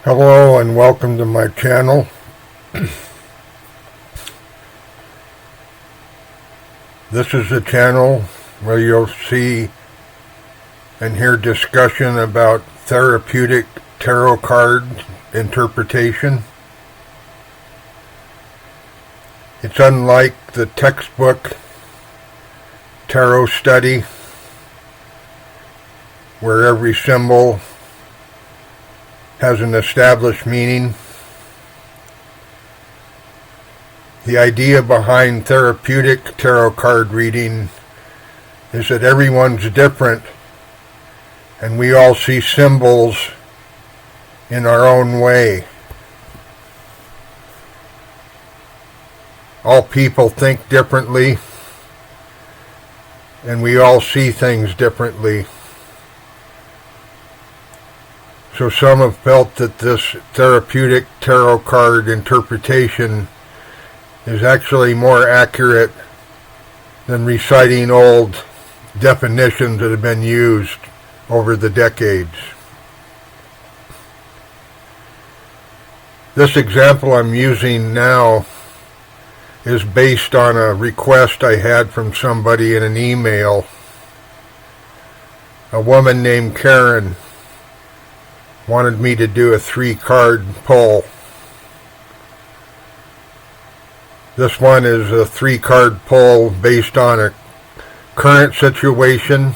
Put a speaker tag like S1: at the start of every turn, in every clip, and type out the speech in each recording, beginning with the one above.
S1: Hello and welcome to my channel. This is a channel where you'll see and hear discussion about therapeutic tarot card interpretation. It's unlike the textbook tarot study where every symbol has an established meaning. The idea behind therapeutic tarot card reading is that everyone's different and we all see symbols in our own way. All people think differently and we all see things differently. So some have felt that this therapeutic tarot card interpretation is actually more accurate than reciting old definitions that have been used over the decades. This example I'm using now is based on a request I had from somebody in an email. A woman named Karen wanted me to do a 3-card pull. This one is a 3-card pull based on a current situation,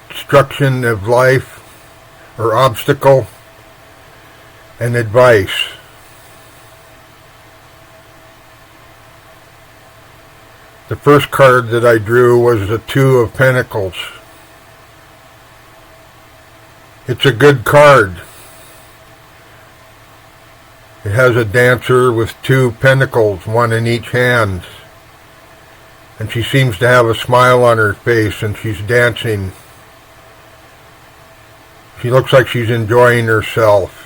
S1: obstruction of life or obstacle, and advice. The first card that I drew was the 2 of Pentacles. It's a good card. It has a dancer with 2 pentacles, one in each hand. And she seems to have a smile on her face and she's dancing. She looks like she's enjoying herself.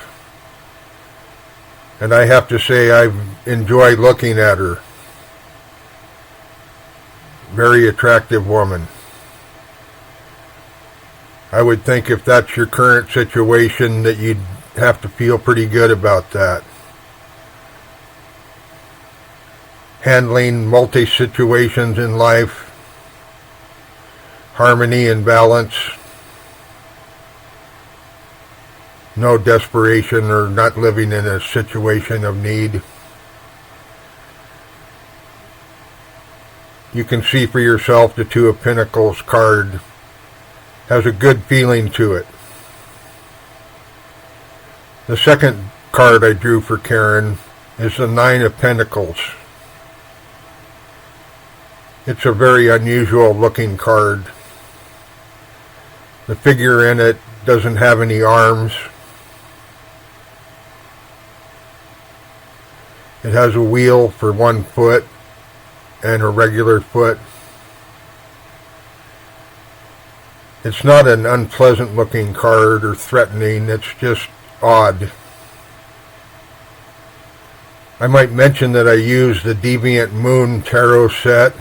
S1: And I have to say I've enjoyed looking at her. Very attractive woman. I would think if that's your current situation that you'd have to feel pretty good about that. Handling multi-situations in life, harmony and balance, no desperation or not living in a situation of need. You can see for yourself the 2 of Pentacles card has a good feeling to it. The second card I drew for Karen is the 9 of Pentacles. It's a very unusual looking card. The figure in it doesn't have any arms. It has a wheel for 1 foot and a regular foot. It's not an unpleasant looking card or threatening, it's just odd. I might mention that I use the DEVIANT MOON tarot set.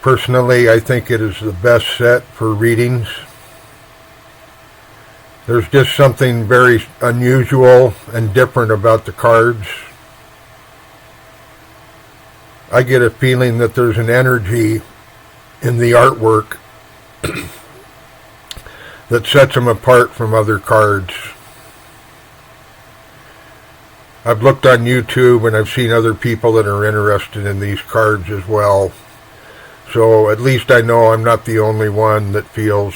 S1: Personally, I think it is the best set for readings. There's just something very unusual and different about the cards. I get a feeling that there's an energy in the artwork that sets them apart from other cards. I've looked on YouTube and I've seen other people that are interested in these cards as well. So at least I know I'm not the only one that feels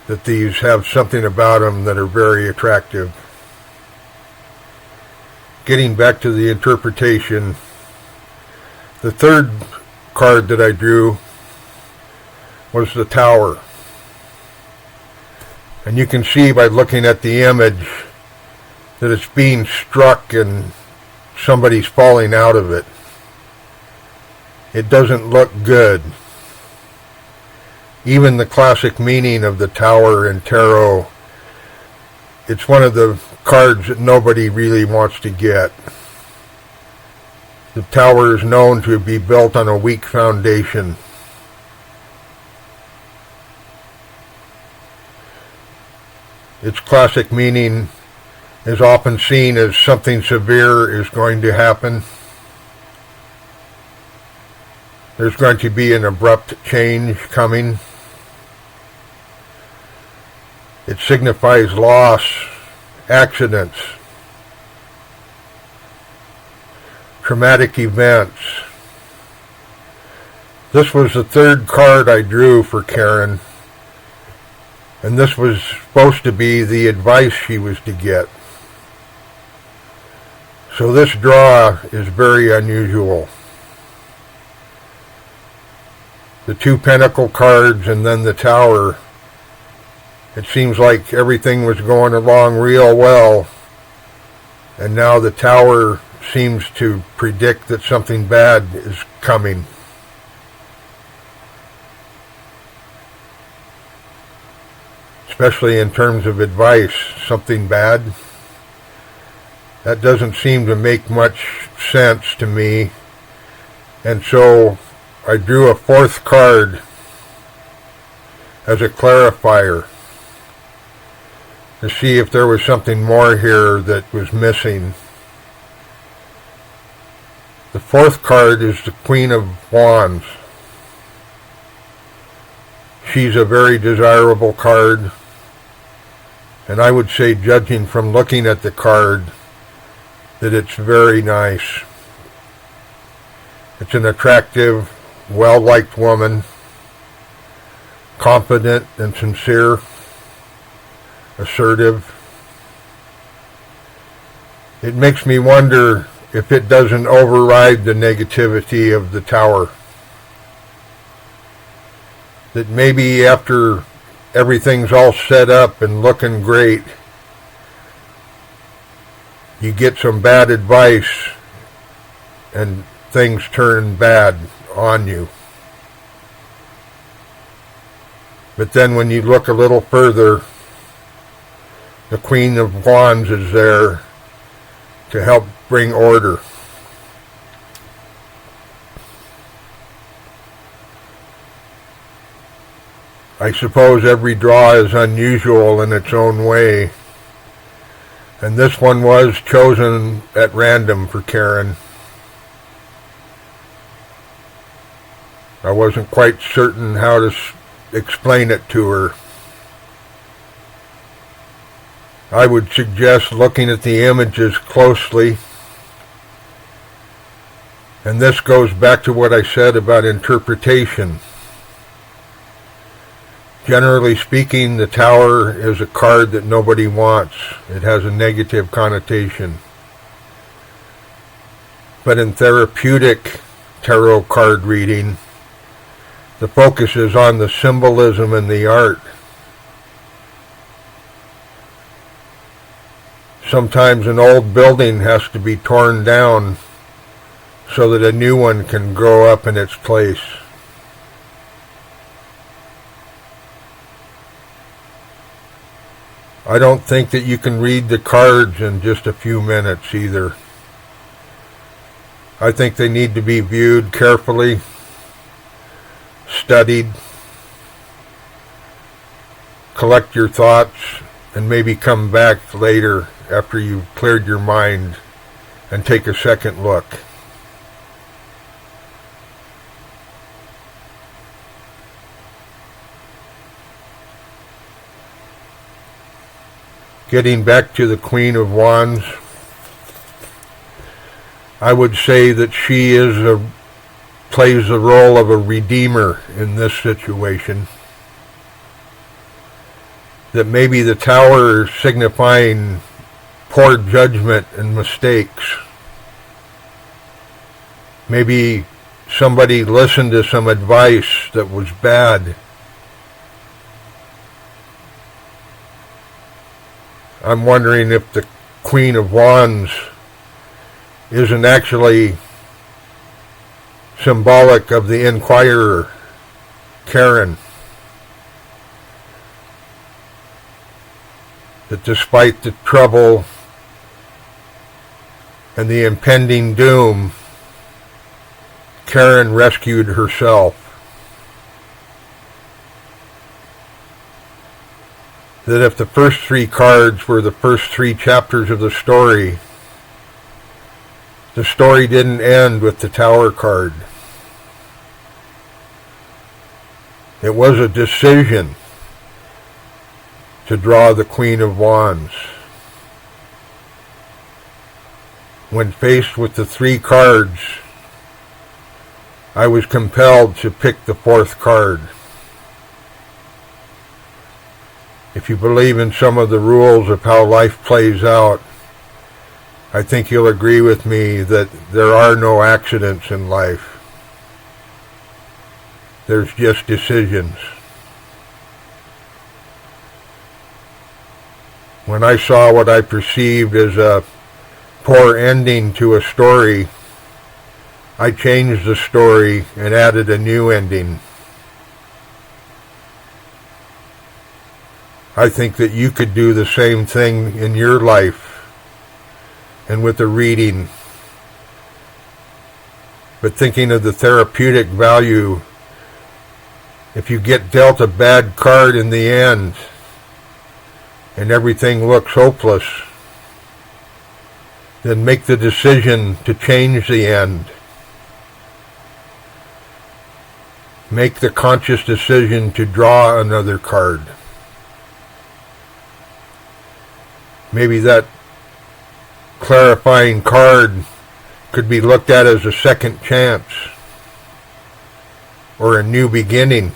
S1: that these have something about them that are very attractive. Getting back to the interpretation, the third card that I drew was the Tower. And you can see by looking at the image that it's being struck and somebody's falling out of it. It doesn't look good. Even the classic meaning of the Tower in tarot, it's one of the cards that nobody really wants to get. The tower is known to be built on a weak foundation. its classic meaning is often seen as something severe is going to happen. There's going to be an abrupt change coming. It signifies loss, accidents, traumatic events. This was the third card I drew for Karen, and this was supposed to be the advice she was to get. So this draw is very unusual. The two pentacle cards and then the tower. It seems like everything was going along real well, and now the tower seems to predict that something bad is coming. Especially in terms of advice, something bad. That doesn't seem to make much sense to me. And so I drew a fourth card as a clarifier to see if there was something more here that was missing. The fourth card is the Queen of Wands. She's a very desirable card, and I would say, judging from looking at the card, that it's very nice. It's an attractive, well-liked woman, confident and sincere, assertive. It makes me wonder if it doesn't override the negativity of the tower. That maybe after everything's all set up and looking great, you get some bad advice and things turn bad on you. But then when you look a little further, the Queen of Wands is there to help bring order. I suppose every draw is unusual in its own way, and this one was chosen at random for Karen. I wasn't quite certain how to explain it to her. I would suggest looking at the images closely. And this goes back to what I said about interpretation. Generally speaking, the Tower is a card that nobody wants. It has a negative connotation. But in therapeutic tarot card reading, the focus is on the symbolism and the art. Sometimes an old building has to be torn down so that a new one can grow up in its place. I don't think that you can read the cards in just a few minutes either. I think they need to be viewed carefully, studied, collect your thoughts, and maybe come back later after you've cleared your mind and take a second look. Getting back to the Queen of Wands, I would say that she plays the role of a redeemer in this situation. That maybe the Tower is signifying poor judgment and mistakes. Maybe somebody listened to some advice that was bad. I'm wondering if the Queen of Wands isn't actually symbolic of the Inquirer, Karen. That despite the trouble and the impending doom, Karen rescued herself. that if the first 3 cards were the first 3 chapters of the story didn't end with the Tower card. It was a decision to draw the Queen of Wands. When faced with the 3 cards, I was compelled to pick the 4th card. If you believe in some of the rules of how life plays out, I think you'll agree with me that there are no accidents in life. There's just decisions. When I saw what I perceived as a poor ending to a story, I changed the story and added a new ending. I think that you could do the same thing in your life and with a reading. But thinking of the therapeutic value, if you get dealt a bad card in the end and everything looks hopeless, then make the decision to change the end. Make the conscious decision to draw another card. Maybe that clarifying card could be looked at as a second chance or a new beginning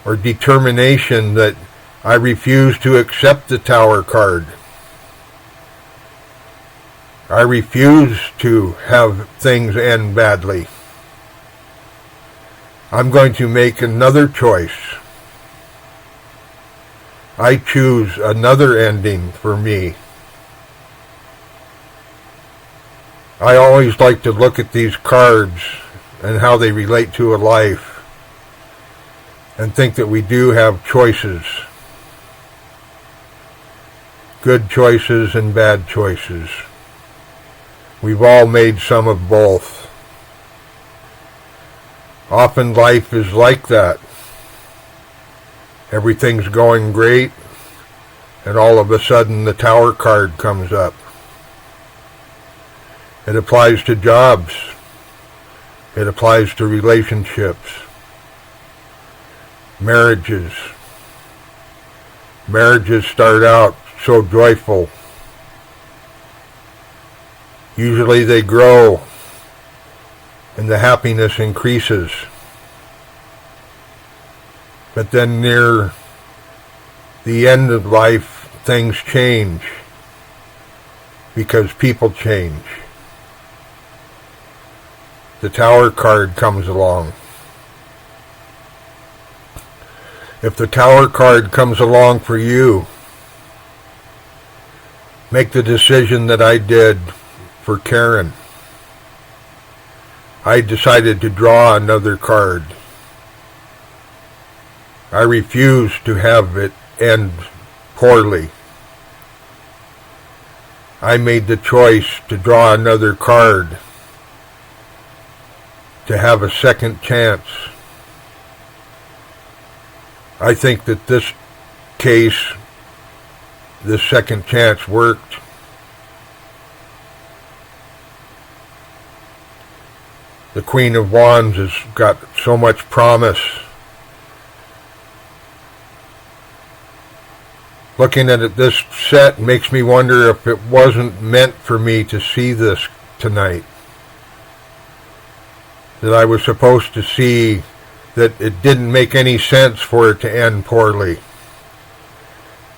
S1: or determination that I refuse to accept the Tower card. I refuse to have things end badly. I'm going to make another choice. I choose another ending for me. I always like to look at these cards and how they relate to a life and think that we do have choices. Good choices and bad choices. We've all made some of both. Often life is like that. Everything's going great, and all of a sudden the Tower card comes up. It applies to jobs. It applies to relationships. Marriages. Marriages start out so joyful. Usually they grow, and the happiness increases. But then near the end of life, things change because people change. The Tower card comes along. If the Tower card comes along for you, make the decision that I did for Karen. I decided to draw another card. I refuse to have it end poorly. I made the choice to draw another card, to have a second chance. I think that this case, this second chance worked. The Queen of Wands has got so much promise. Looking at it, this set makes me wonder if it wasn't meant for me to see this tonight. That I was supposed to see that it didn't make any sense for it to end poorly.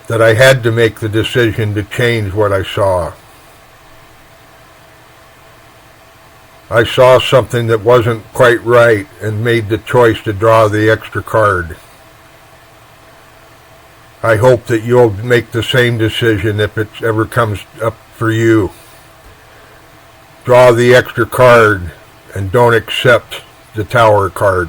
S1: That I had to make the decision to change what I saw. I saw something that wasn't quite right and made the choice to draw the extra card. I hope that you'll make the same decision if it ever comes up for you. Draw the extra card and don't accept the Tower card.